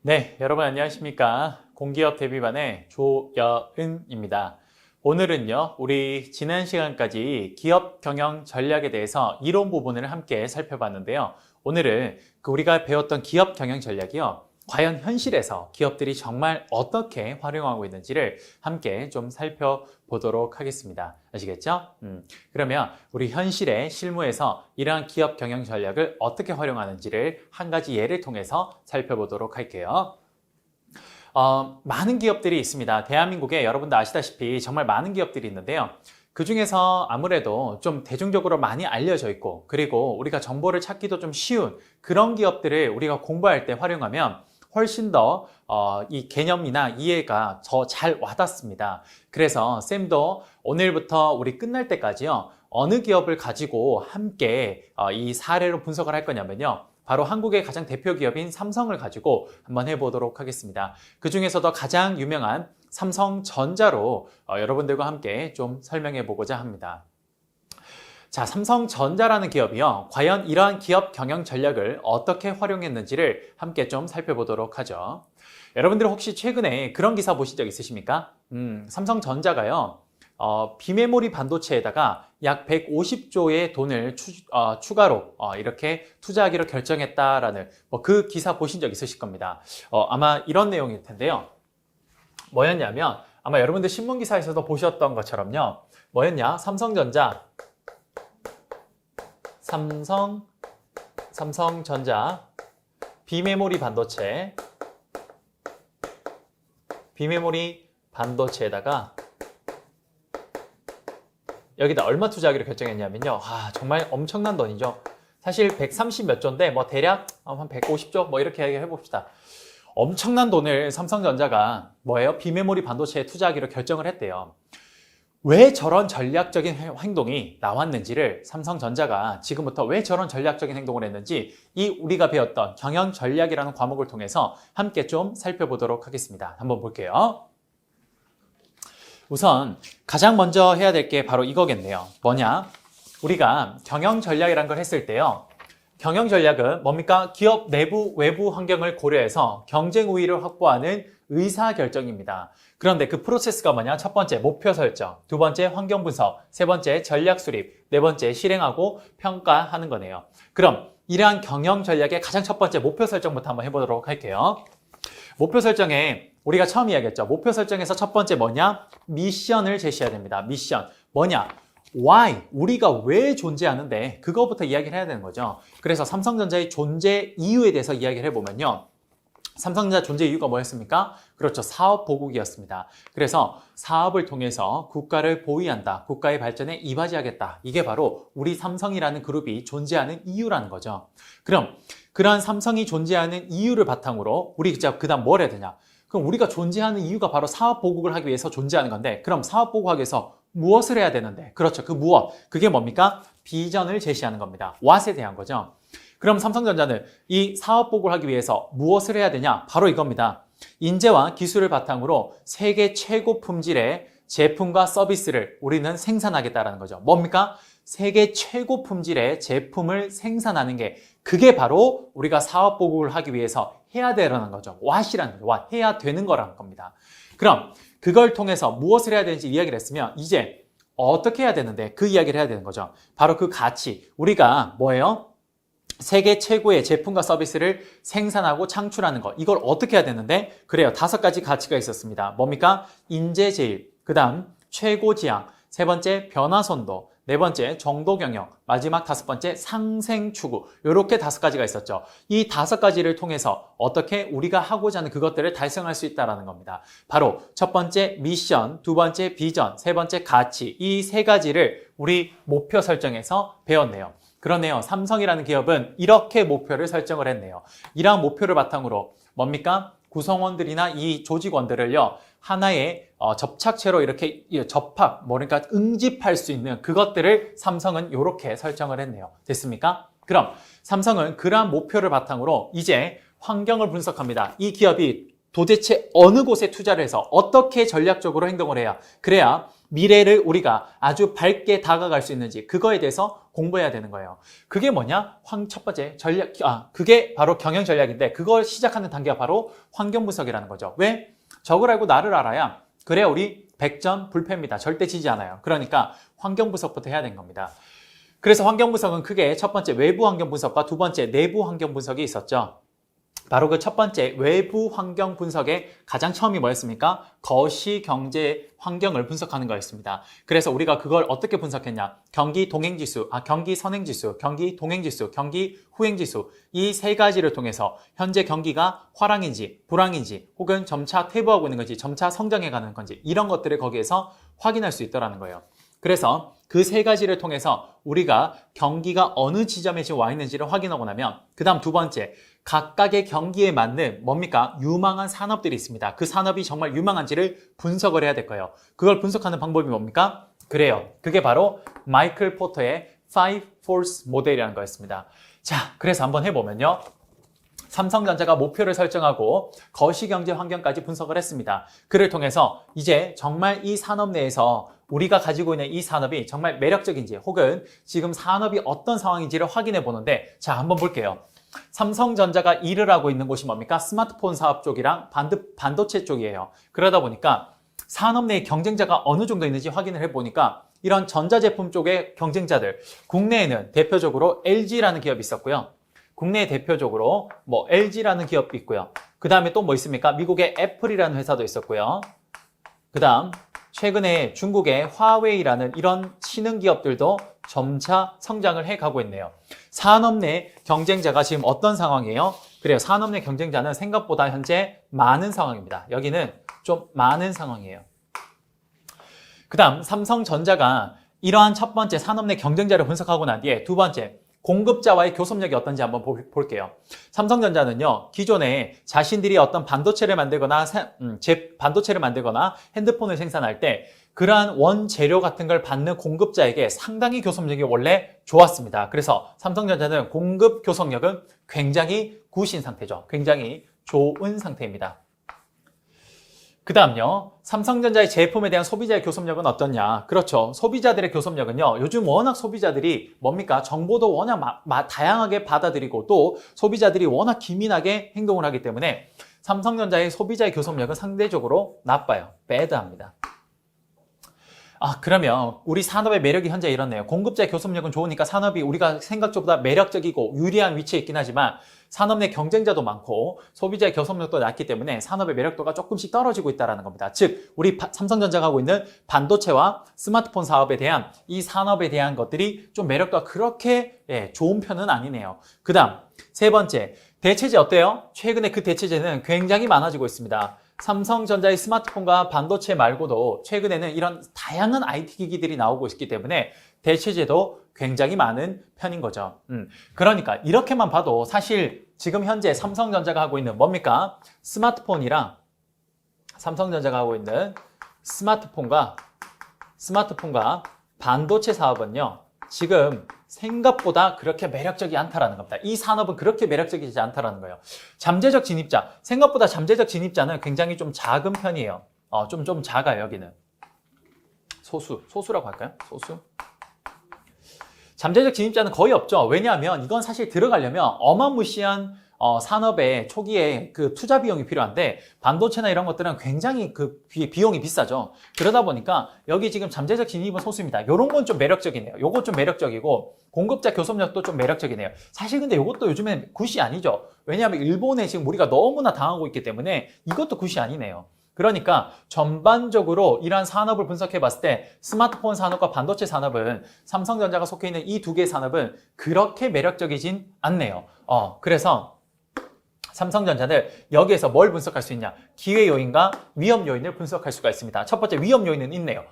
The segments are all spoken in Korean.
네, 여러분 안녕하십니까? 공기업 데뷔반의 조여은입니다. 오늘은요, 우리 지난 시간까지 기업 경영 전략에 대해서 이론 부분을 함께 살펴봤는데요. 오늘은 우리가 배웠던 기업 경영 전략이요, 과연 현실에서 기업들이 정말 어떻게 활용하고 있는지를 함께 좀 살펴보도록 하겠습니다. 아시겠죠? 그러면 우리 현실의 실무에서 이러한 기업 경영 전략을 어떻게 활용하는지를 한 가지 예를 통해서 살펴보도록 할게요. 많은 기업들이 있습니다. 대한민국에 여러분도 아시다시피 정말 많은 기업들이 있는데요. 그 중에서 아무래도 좀 대중적으로 많이 알려져 있고, 그리고 우리가 정보를 찾기도 좀 쉬운 그런 기업들을 우리가 공부할 때 활용하면 훨씬 더 이 개념이나 이해가 더 잘 와닿습니다. 그래서 쌤도 오늘부터 우리 끝날 때까지요, 어느 기업을 가지고 함께 이 사례로 분석을 할 거냐면요, 바로 한국의 가장 대표 기업인 삼성을 가지고 한번 해보도록 하겠습니다. 그 중에서도 가장 유명한 삼성전자로 여러분들과 함께 좀 설명해 보고자 합니다. 자, 삼성전자라는 기업이요, 과연 이러한 기업 경영 전략을 어떻게 활용했는지를 함께 좀 살펴보도록 하죠. 여러분들 혹시 최근에 그런 기사 보신 적 있으십니까? 삼성전자가요, 비메모리 반도체에다가 약 150조의 돈을 추가로 이렇게 투자하기로 결정했다라는 그 기사 보신 적 있으실 겁니다. 아마 이런 내용일 텐데요. 뭐였냐면, 아마 여러분들 신문 기사에서도 보셨던 것처럼요, 뭐였냐? 삼성전자 비메모리 반도체에다가 여기다 얼마 투자하기로 결정했냐면요, 정말 엄청난 돈이죠. 사실 130 몇 조인데 대략 한 150조 이렇게 해봅시다. 엄청난 돈을 삼성전자가 비메모리 반도체에 투자하기로 결정을 했대요. 왜 저런 전략적인 행동이 나왔는지를, 삼성전자가 지금부터 왜 저런 전략적인 행동을 했는지 이 우리가 배웠던 경영 전략이라는 과목을 통해서 함께 좀 살펴보도록 하겠습니다. 한번 볼게요. 우선 가장 먼저 해야 될 게 바로 이거겠네요. 뭐냐? 우리가 경영 전략이라는 걸 했을 때요, 경영 전략은 뭡니까? 기업 내부, 외부 환경을 고려해서 경쟁 우위를 확보하는 의사결정입니다. 그런데 그 프로세스가 뭐냐? 첫 번째, 목표 설정. 두 번째, 환경 분석. 세 번째, 전략 수립. 네 번째, 실행하고 평가하는 거네요. 그럼 이러한 경영 전략의 가장 첫 번째 목표 설정부터 한번 해보도록 할게요. 목표 설정에 우리가 처음 이야기했죠. 목표 설정에서 첫 번째 뭐냐? 미션을 제시해야 됩니다. 미션. 뭐냐? Why? 우리가 왜 존재하는데 그거부터 이야기를 해야 되는 거죠. 그래서 삼성전자의 존재 이유에 대해서 이야기를 해보면요, 삼성전자 존재 이유가 뭐였습니까? 그렇죠. 사업 보국이었습니다. 그래서 사업을 통해서 국가를 보위한다, 국가의 발전에 이바지하겠다. 이게 바로 우리 삼성이라는 그룹이 존재하는 이유라는 거죠. 그럼 그러한 삼성이 존재하는 이유를 바탕으로 우리 그 다음 뭘 해야 되냐? 그럼 우리가 존재하는 이유가 바로 사업 보국을 하기 위해서 존재하는 건데, 그럼 사업 보국하기 위해서 무엇을 해야 되는데? 그렇죠. 그 무엇. 그게 뭡니까? 비전을 제시하는 겁니다. what에 대한 거죠. 그럼 삼성전자는 이 사업 보고를 하기 위해서 무엇을 해야 되냐? 바로 이겁니다. 인재와 기술을 바탕으로 세계 최고 품질의 제품과 서비스를 우리는 생산하겠다는 거죠. 뭡니까? 세계 최고 품질의 제품을 생산하는 게, 그게 바로 우리가 사업 보고를 하기 위해서 해야 되라는 거죠. what이라는 거죠. what, 해야 되는 거라는 겁니다. 그럼 그걸 통해서 무엇을 해야 되는지 이야기를 했으면 이제 어떻게 해야 되는데 그 이야기를 해야 되는 거죠. 바로 그 가치. 우리가 뭐예요? 세계 최고의 제품과 서비스를 생산하고 창출하는 것. 이걸 어떻게 해야 되는데? 그래요. 5가지 가치가 있었습니다. 뭡니까? 인재 제일, 그 다음 최고 지향, 세 번째 변화 선도, 네 번째 정도 경영, 마지막 5번째 상생 추구. 이렇게 5가지가 있었죠. 이 5가지를 통해서 어떻게 우리가 하고자 하는 그것들을 달성할 수 있다는 겁니다. 바로 첫 번째 미션, 두 번째 비전, 세 번째 가치, 이 3가지를 우리 목표 설정에서 배웠네요. 그러네요. 삼성이라는 기업은 이렇게 목표를 설정을 했네요. 이러한 목표를 바탕으로 뭡니까? 구성원들이나 이 조직원들을요, 하나의 접착체로 이렇게 그러니까 응집할 수 있는 그것들을 삼성은 이렇게 설정을 했네요. 됐습니까? 그럼 삼성은 그러한 목표를 바탕으로 이제 환경을 분석합니다. 이 기업이 도대체 어느 곳에 투자를 해서 어떻게 전략적으로 행동을 해야, 그래야 미래를 우리가 아주 밝게 다가갈 수 있는지, 그거에 대해서 공부해야 되는 거예요. 그게 뭐냐? 첫 번째 전략, 그게 바로 경영 전략인데 그걸 시작하는 단계가 바로 환경 분석이라는 거죠. 왜? 적을 알고 나를 알아야 그래야 우리 100점 불패입니다. 절대 지지 않아요. 그러니까 환경 분석부터 해야 되는 겁니다. 그래서 환경 분석은 크게 첫 번째 외부 환경 분석과 두 번째 내부 환경 분석이 있었죠. 바로 그 첫 번째 외부 환경 분석의 가장 처음이 뭐였습니까? 거시 경제 환경을 분석하는 거였습니다. 그래서 우리가 그걸 어떻게 분석했냐? 경기 동행지수, 경기 선행지수, 경기 동행지수, 경기 후행지수 이 세 가지를 통해서 현재 경기가 화랑인지 불황인지 혹은 점차 퇴보하고 있는 건지 점차 성장해 가는 건지 이런 것들을 거기에서 확인할 수 있더라는 거예요. 그래서 그 세 가지를 통해서 우리가 경기가 어느 지점에 지금 와 있는지를 확인하고 나면 그 다음 두 번째 각각의 경기에 맞는 뭡니까? 유망한 산업들이 있습니다. 그 산업이 정말 유망한지를 분석을 해야 될 거예요. 그걸 분석하는 방법이 뭡니까? 그래요. 그게 바로 마이클 포터의 5 Force 모델이라는 거였습니다. 자, 그래서 한번 해보면요. 삼성전자가 목표를 설정하고 거시경제 환경까지 분석을 했습니다. 그를 통해서 이제 정말 이 산업 내에서 우리가 가지고 있는 이 산업이 정말 매력적인지 혹은 지금 산업이 어떤 상황인지를 확인해 보는데 자, 한번 볼게요. 삼성전자가 일을 하고 있는 곳이 뭡니까? 스마트폰 사업 쪽이랑 반도체 쪽이에요. 그러다 보니까 산업 내에 경쟁자가 어느 정도 있는지 확인을 해보니까 이런 전자제품 쪽의 경쟁자들, 국내에는 대표적으로 LG라는 기업이 있었고요. 국내 대표적으로 LG라는 기업도 있고요. 그 다음에 또 뭐 있습니까? 미국의 애플이라는 회사도 있었고요. 그 다음 최근에 중국의 화웨이라는 이런 신흥 기업들도 점차 성장을 해가고 있네요. 산업 내 경쟁자가 지금 어떤 상황이에요? 그래요. 산업 내 경쟁자는 생각보다 현재 많은 상황입니다. 여기는 좀 많은 상황이에요. 그 다음 삼성전자가 이러한 첫 번째 산업 내 경쟁자를 분석하고 난 뒤에 두 번째 공급자와의 교섭력이 어떤지 한번 볼게요. 삼성전자는요, 기존에 자신들이 어떤 반도체를 만들거나 핸드폰을 생산할 때 그러한 원재료 같은 걸 받는 공급자에게 상당히 교섭력이 원래 좋았습니다. 그래서 삼성전자는 공급 교섭력은 굉장히 굿인 상태죠. 굉장히 좋은 상태입니다. 그 다음요, 삼성전자의 제품에 대한 소비자의 교섭력은 어떻냐? 그렇죠. 소비자들의 교섭력은요, 요즘 워낙 소비자들이 뭡니까? 정보도 워낙 다양하게 받아들이고 또 소비자들이 워낙 기민하게 행동을 하기 때문에 삼성전자의 소비자의 교섭력은 상대적으로 나빠요. 배드합니다. 그러면 우리 산업의 매력이 현재 이렇네요. 공급자의 교섭력은 좋으니까 산업이 우리가 생각보다 매력적이고 유리한 위치에 있긴 하지만 산업 내 경쟁자도 많고 소비자의 교섭력도 낮기 때문에 산업의 매력도가 조금씩 떨어지고 있다는 겁니다. 즉 우리 삼성전자가 하고 있는 반도체와 스마트폰 사업에 대한 이 산업에 대한 것들이 좀 매력도가 그렇게 좋은 편은 아니네요. 그 다음 세 번째, 대체제 어때요? 최근에 그 대체제는 굉장히 많아지고 있습니다. 삼성전자의 스마트폰과 반도체 말고도 최근에는 이런 다양한 IT 기기들이 나오고 있기 때문에 대체제도 굉장히 많은 편인 거죠. 그러니까 이렇게만 봐도 사실 지금 현재 삼성전자가 하고 있는 뭡니까? 삼성전자가 하고 있는 스마트폰과 반도체 사업은요. 지금 생각보다 그렇게 매력적이 않다라는 겁니다. 이 산업은 그렇게 매력적이지 않다라는 거예요. 잠재적 진입자, 생각보다 잠재적 진입자는 굉장히 좀 작은 편이에요. 좀 작아요, 여기는. 소수라고 할까요? 소수? 잠재적 진입자는 거의 없죠. 왜냐하면 이건 사실 들어가려면 어마무시한 산업의 초기에 그 투자 비용이 필요한데 반도체나 이런 것들은 굉장히 그 비용이 비싸죠. 그러다 보니까 여기 지금 잠재적 진입은 소수입니다. 요런 건 좀 매력적이네요. 요거 좀 매력적이고 공급자 교섭력도 좀 매력적이네요. 사실 근데 요것도 요즘엔 굿이 아니죠. 왜냐하면 일본에 지금 우리가 너무나 당하고 있기 때문에 이것도 굿이 아니네요. 그러니까 전반적으로 이러한 산업을 분석해 봤을 때 스마트폰 산업과 반도체 산업은 삼성전자가 속해 있는 이 두 개의 산업은 그렇게 매력적이진 않네요. 그래서 삼성전자는 여기에서 뭘 분석할 수 있냐? 기회 요인과 위험 요인을 분석할 수가 있습니다. 첫 번째 위험 요인은 있네요.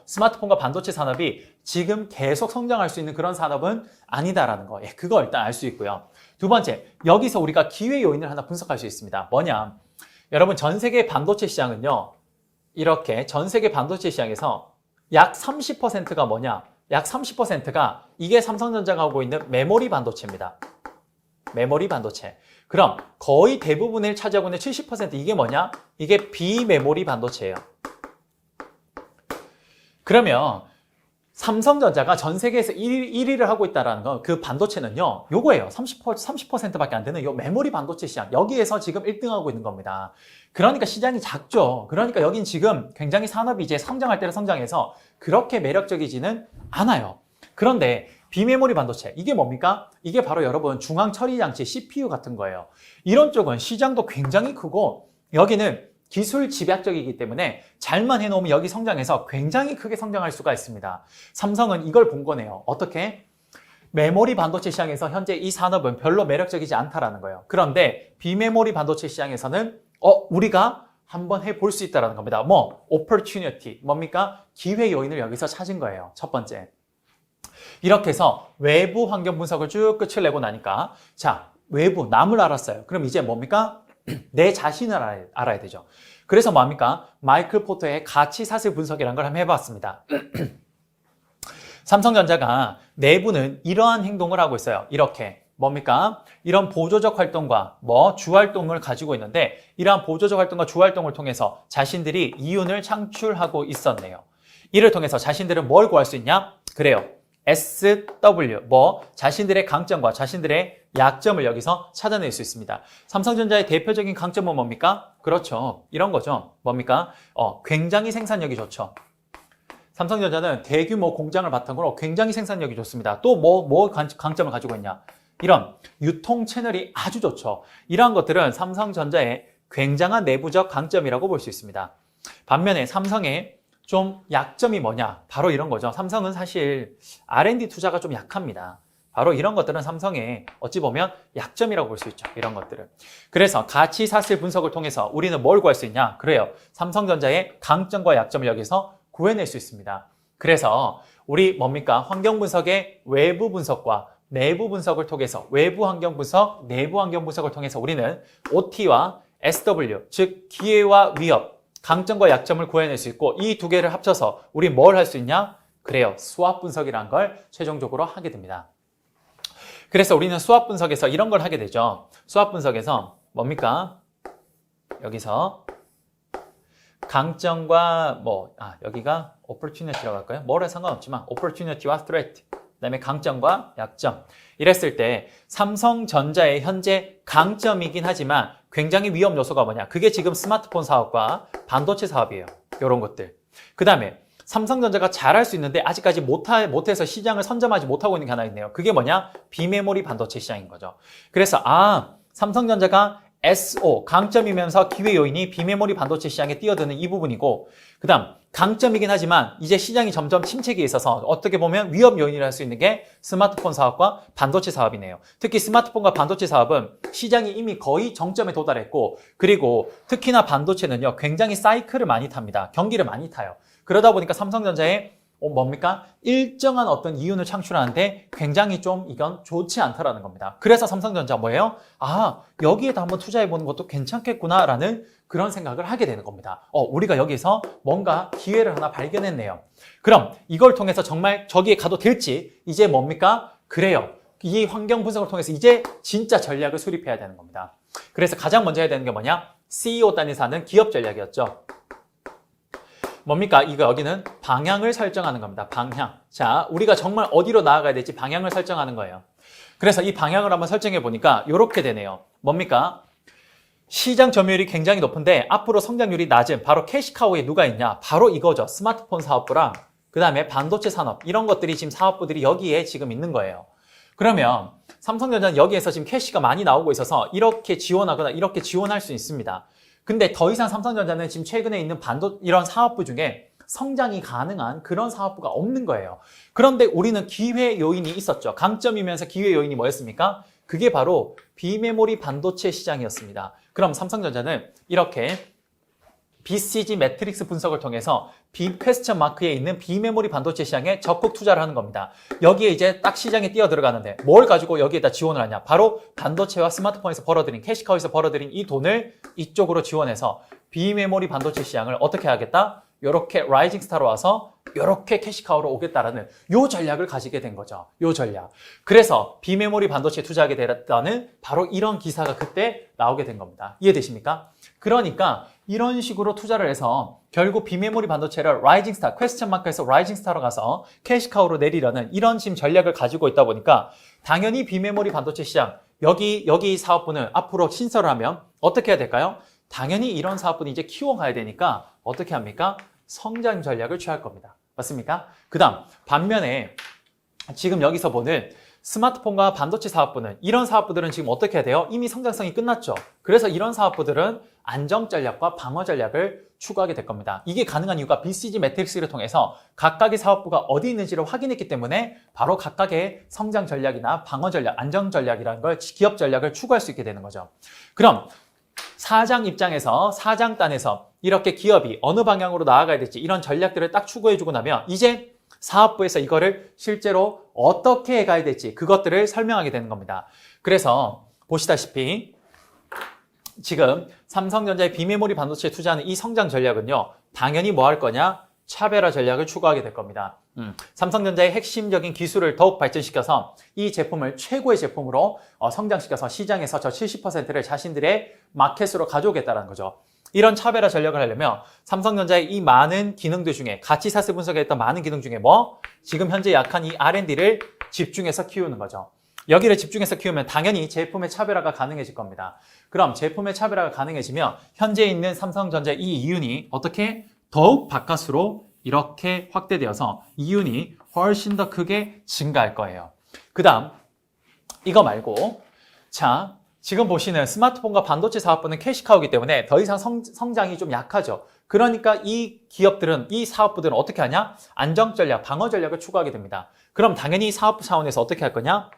스마트폰과 반도체 산업이 지금 계속 성장할 수 있는 그런 산업은 아니다라는 거. 그거 일단 알 수 있고요. 두 번째, 여기서 우리가 기회 요인을 하나 분석할 수 있습니다. 뭐냐? 여러분, 전 세계 반도체 시장은요. 이렇게 전 세계 반도체 시장에서 약 30%가 뭐냐? 약 30%가 이게 삼성전자가 하고 있는 메모리 반도체입니다. 메모리 반도체. 그럼 거의 대부분을 차지하고 있는 70% 이게 뭐냐? 이게 비메모리 반도체예요. 그러면 삼성전자가 전 세계에서 1위를 하고 있다는 건 그 반도체는요, 요거예요. 30%밖에 안 되는 요 메모리 반도체 시장. 여기에서 지금 1등하고 있는 겁니다. 그러니까 시장이 작죠. 그러니까 여긴 지금 굉장히 산업이 이제 성장할 때는 성장해서 그렇게 매력적이지는 않아요. 그런데 비메모리 반도체, 이게 뭡니까? 이게 바로 여러분 중앙 처리 장치 CPU 같은 거예요. 이런 쪽은 시장도 굉장히 크고 여기는 기술 집약적이기 때문에 잘만 해놓으면 여기 성장해서 굉장히 크게 성장할 수가 있습니다. 삼성은 이걸 본 거네요. 어떻게? 메모리 반도체 시장에서 현재 이 산업은 별로 매력적이지 않다라는 거예요. 그런데 비메모리 반도체 시장에서는 우리가 한번 해볼 수 있다는 겁니다. opportunity, 뭡니까? 기회 요인을 여기서 찾은 거예요. 첫 번째. 이렇게 해서 외부 환경 분석을 쭉 끝을 내고 나니까 자, 외부, 남을 알았어요. 그럼 이제 뭡니까? 내 자신을 알아야 되죠. 그래서 뭡니까? 마이클 포터의 가치 사슬 분석이라는 걸 한번 해봤습니다. 삼성전자가 내부는 이러한 행동을 하고 있어요. 이렇게 뭡니까? 이런 보조적 활동과 주활동을 가지고 있는데 이러한 보조적 활동과 주활동을 통해서 자신들이 이윤을 창출하고 있었네요. 이를 통해서 자신들은 뭘 구할 수 있냐? 그래요. SW, 자신들의 강점과 자신들의 약점을 여기서 찾아낼 수 있습니다. 삼성전자의 대표적인 강점은 뭡니까? 그렇죠. 이런 거죠. 뭡니까? 굉장히 생산력이 좋죠. 삼성전자는 대규모 공장을 바탕으로 굉장히 생산력이 좋습니다. 또 강점을 가지고 있냐? 이런 유통 채널이 아주 좋죠. 이러한 것들은 삼성전자의 굉장한 내부적 강점이라고 볼 수 있습니다. 반면에 삼성의 좀 약점이 뭐냐? 바로 이런 거죠. 삼성은 사실 R&D 투자가 좀 약합니다. 바로 이런 것들은 삼성의 어찌 보면 약점이라고 볼 수 있죠. 이런 것들은. 그래서 가치 사슬 분석을 통해서 우리는 뭘 구할 수 있냐? 그래요. 삼성전자의 강점과 약점을 여기서 구해낼 수 있습니다. 그래서 우리 뭡니까? 환경 분석의 외부 분석과 내부 분석을 통해서 외부 환경 분석, 내부 환경 분석을 통해서 우리는 OT와 SW, 즉 기회와 위협, 강점과 약점을 구해낼 수 있고 이 두 개를 합쳐서 우리 뭘 할 수 있냐? 그래요. 수압 분석이라는 걸 최종적으로 하게 됩니다. 그래서 우리는 수압 분석에서 이런 걸 하게 되죠. 수압 분석에서 뭡니까? 여기서 강점과 여기가 opportunity라고 할까요? 뭐라 상관없지만 opportunity와 threat, 그다음에 강점과 약점. 이랬을 때 삼성전자의 현재 강점이긴 하지만 굉장히 위험 요소가 뭐냐? 그게 지금 스마트폰 사업과 반도체 사업이에요. 이런 것들. 그다음에 삼성전자가 잘할 수 있는데 아직까지 못해서 시장을 선점하지 못하고 있는 게 하나 있네요. 그게 뭐냐? 비메모리 반도체 시장인 거죠. 그래서 삼성전자가 SO, 강점이면서 기회 요인이 비메모리 반도체 시장에 뛰어드는 이 부분이고 그 다음 강점이긴 하지만 이제 시장이 점점 침체기에 있어서 어떻게 보면 위험 요인이라 할 수 있는 게 스마트폰 사업과 반도체 사업이네요. 특히 스마트폰과 반도체 사업은 시장이 이미 거의 정점에 도달했고 그리고 특히나 반도체는요 굉장히 사이클을 많이 탑니다. 경기를 많이 타요. 그러다 보니까 삼성전자의 일정한 어떤 이윤을 창출하는데 굉장히 좀 이건 좋지 않다라는 겁니다. 그래서 삼성전자 뭐예요? 여기에다 한번 투자해보는 것도 괜찮겠구나라는 그런 생각을 하게 되는 겁니다. 우리가 여기서 뭔가 기회를 하나 발견했네요. 그럼 이걸 통해서 정말 저기에 가도 될지 이제 뭡니까? 그래요. 이 환경 분석을 통해서 이제 진짜 전략을 수립해야 되는 겁니다. 그래서 가장 먼저 해야 되는 게 뭐냐? CEO 단위에서 하는 기업 전략이었죠. 뭡니까? 여기는 방향을 설정하는 겁니다. 방향. 자, 우리가 정말 어디로 나아가야 될지 방향을 설정하는 거예요. 그래서 이 방향을 한번 설정해 보니까 이렇게 되네요. 뭡니까? 시장 점유율이 굉장히 높은데 앞으로 성장률이 낮은 바로 캐시카우에 누가 있냐? 바로 이거죠. 스마트폰 사업부랑 그 다음에 반도체 산업 이런 것들이 지금 사업부들이 여기에 지금 있는 거예요. 그러면 삼성전자는 여기에서 지금 캐시가 많이 나오고 있어서 이렇게 지원하거나 이렇게 지원할 수 있습니다. 근데 더 이상 삼성전자는 지금 최근에 있는 이런 사업부 중에 성장이 가능한 그런 사업부가 없는 거예요. 그런데 우리는 기회 요인이 있었죠. 강점이면서 기회 요인이 뭐였습니까? 그게 바로 비메모리 반도체 시장이었습니다. 그럼 삼성전자는 이렇게 BCG 매트릭스 분석을 통해서 퀘스천 마크에 있는 비메모리 반도체 시장에 적극 투자를 하는 겁니다. 여기에 이제 딱 시장에 뛰어 들어가는데 뭘 가지고 여기에다 지원을 하냐? 바로 반도체와 스마트폰에서 벌어들인 캐시카우에서 벌어들인 이 돈을 이쪽으로 지원해서 비메모리 반도체 시장을 어떻게 하겠다? 요렇게 라이징 스타로 와서 요렇게 캐시카우로 오겠다라는 요 전략을 가지게 된 거죠. 요 전략. 그래서 비메모리 반도체에 투자하게 됐다는 바로 이런 기사가 그때 나오게 된 겁니다. 이해되십니까? 그러니까 이런 식으로 투자를 해서 결국 비메모리 반도체를 라이징 스타, 퀘스천 마크에서 라이징 스타로 가서 캐시카우로 내리려는 이런 지금 전략을 가지고 있다 보니까 당연히 비메모리 반도체 시장, 여기 사업부는 앞으로 신설을 하면 어떻게 해야 될까요? 당연히 이런 사업부는 이제 키워가야 되니까 어떻게 합니까? 성장 전략을 취할 겁니다. 맞습니까? 그 다음 반면에 지금 여기서 보는 스마트폰과 반도체 사업부는 이런 사업부들은 지금 어떻게 해야 돼요? 이미 성장성이 끝났죠. 그래서 이런 사업부들은 안정 전략과 방어 전략을 추구하게 될 겁니다. 이게 가능한 이유가 BCG 매트릭스를 통해서 각각의 사업부가 어디 있는지를 확인했기 때문에 바로 각각의 성장 전략이나 방어 전략, 안정 전략이라는 걸 기업 전략을 추구할 수 있게 되는 거죠. 그럼 사장 입장에서 사장단에서 이렇게 기업이 어느 방향으로 나아가야 될지 이런 전략들을 딱 추구해주고 나면 이제 사업부에서 이거를 실제로 어떻게 해가야 될지 그것들을 설명하게 되는 겁니다. 그래서 보시다시피 지금 삼성전자의 비메모리 반도체에 투자하는 이 성장 전략은요. 당연히 뭐 할 거냐? 차별화 전략을 추구하게 될 겁니다. 삼성전자의 핵심적인 기술을 더욱 발전시켜서 이 제품을 최고의 제품으로 성장시켜서 시장에서 저 70%를 자신들의 마켓으로 가져오겠다는 거죠. 이런 차별화 전략을 하려면 삼성전자의 이 많은 기능들 중에 가치사슬 분석했던 많은 기능 중에 지금 현재 약한 이 R&D를 집중해서 키우는 거죠. 여기를 집중해서 키우면 당연히 제품의 차별화가 가능해질 겁니다. 그럼 제품의 차별화가 가능해지면 현재 있는 삼성전자 이 이윤이 어떻게 더욱 바깥으로 이렇게 확대되어서 이윤이 훨씬 더 크게 증가할 거예요. 그 다음 이거 말고 자 지금 보시는 스마트폰과 반도체 사업부는 캐시카우이기 때문에 더 이상 성장이 좀 약하죠. 그러니까 이 기업들은, 이 사업부들은 어떻게 하냐? 안정 전략, 방어 전략을 추구하게 됩니다. 그럼 당연히 사업부 차원에서 어떻게 할 거냐?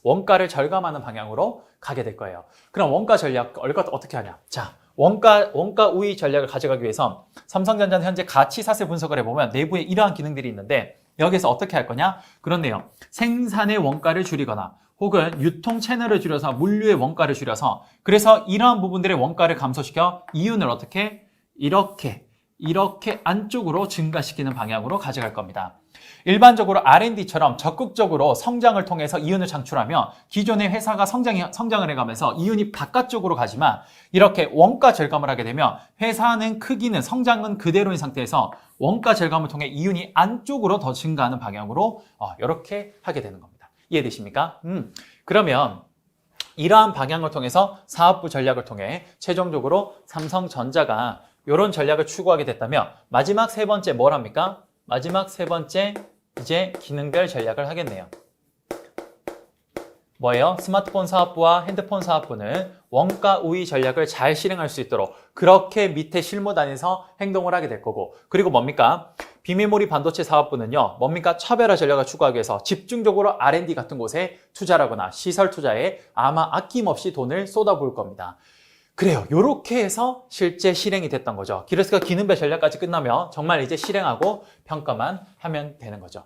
원가를 절감하는 방향으로 가게 될 거예요. 그럼 원가 전략, 어떻게 하냐? 자, 원가 우위 전략을 가져가기 위해서 삼성전자는 현재 가치사슬 분석을 해보면 내부에 이러한 기능들이 있는데 여기서 어떻게 할 거냐? 그런데요. 생산의 원가를 줄이거나 혹은 유통 채널을 줄여서 물류의 원가를 줄여서 그래서 이러한 부분들의 원가를 감소시켜 이윤을 어떻게? 이렇게 안쪽으로 증가시키는 방향으로 가져갈 겁니다. 일반적으로 R&D처럼 적극적으로 성장을 통해서 이윤을 창출하며 기존의 회사가 성장을 해가면서 이윤이 바깥쪽으로 가지만 이렇게 원가 절감을 하게 되면 회사는 크기는 성장은 그대로인 상태에서 원가 절감을 통해 이윤이 안쪽으로 더 증가하는 방향으로 이렇게 하게 되는 겁니다. 이해되십니까? 그러면 이러한 방향을 통해서 사업부 전략을 통해 최종적으로 삼성전자가 이런 전략을 추구하게 됐다면 마지막 세 번째 뭘 합니까? 마지막 세 번째 이제 기능별 전략을 하겠네요. 뭐예요? 스마트폰 사업부와 핸드폰 사업부는 원가 우위 전략을 잘 실행할 수 있도록 그렇게 밑에 실무단에서 행동을 하게 될 거고 그리고 뭡니까? 비메모리 반도체 사업부는요. 뭡니까? 차별화 전략을 추구하기 위해서 집중적으로 R&D 같은 곳에 투자를 하거나 시설 투자에 아마 아낌없이 돈을 쏟아부을 겁니다. 그래요. 이렇게 해서 실제 실행이 됐던 거죠. 그래서 기능별 전략까지 끝나면 정말 이제 실행하고 평가만 하면 되는 거죠.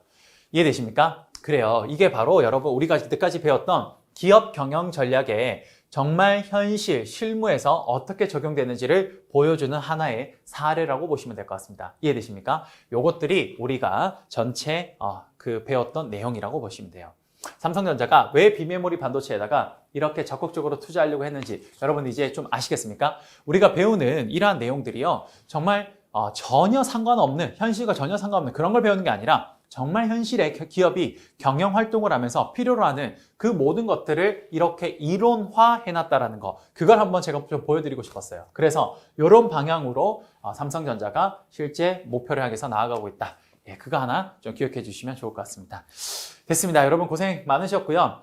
이해되십니까? 그래요. 이게 바로 여러분 우리가 이때까지 배웠던 기업 경영 전략에 정말 현실, 실무에서 어떻게 적용되는지를 보여주는 하나의 사례라고 보시면 될 것 같습니다. 이해되십니까? 요것들이 우리가 전체 배웠던 내용이라고 보시면 돼요. 삼성전자가 왜 비메모리 반도체에다가 이렇게 적극적으로 투자하려고 했는지 여러분 이제 좀 아시겠습니까? 우리가 배우는 이러한 내용들이요. 정말 전혀 상관없는, 현실과 전혀 상관없는 그런 걸 배우는 게 아니라 정말 현실의 기업이 경영 활동을 하면서 필요로 하는 그 모든 것들을 이렇게 이론화해놨다라는 거. 그걸 한번 제가 좀 보여드리고 싶었어요. 그래서 이런 방향으로 삼성전자가 실제 목표를 향해서 나아가고 있다. 예, 그거 하나 좀 기억해 주시면 좋을 것 같습니다. 됐습니다. 여러분 고생 많으셨고요.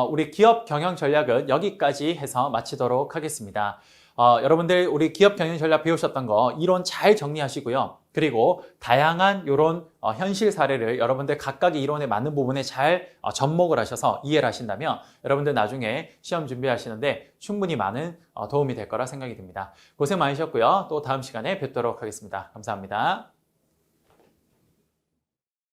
우리 기업 경영 전략은 여기까지 해서 마치도록 하겠습니다. 여러분들 우리 기업 경영 전략 배우셨던 거 이론 잘 정리하시고요. 그리고 다양한 이런 현실 사례를 여러분들 각각의 이론에 맞는 부분에 잘 접목을 하셔서 이해를 하신다면 여러분들 나중에 시험 준비하시는데 충분히 많은 도움이 될 거라 생각이 듭니다. 고생 많으셨고요. 또 다음 시간에 뵙도록 하겠습니다. 감사합니다.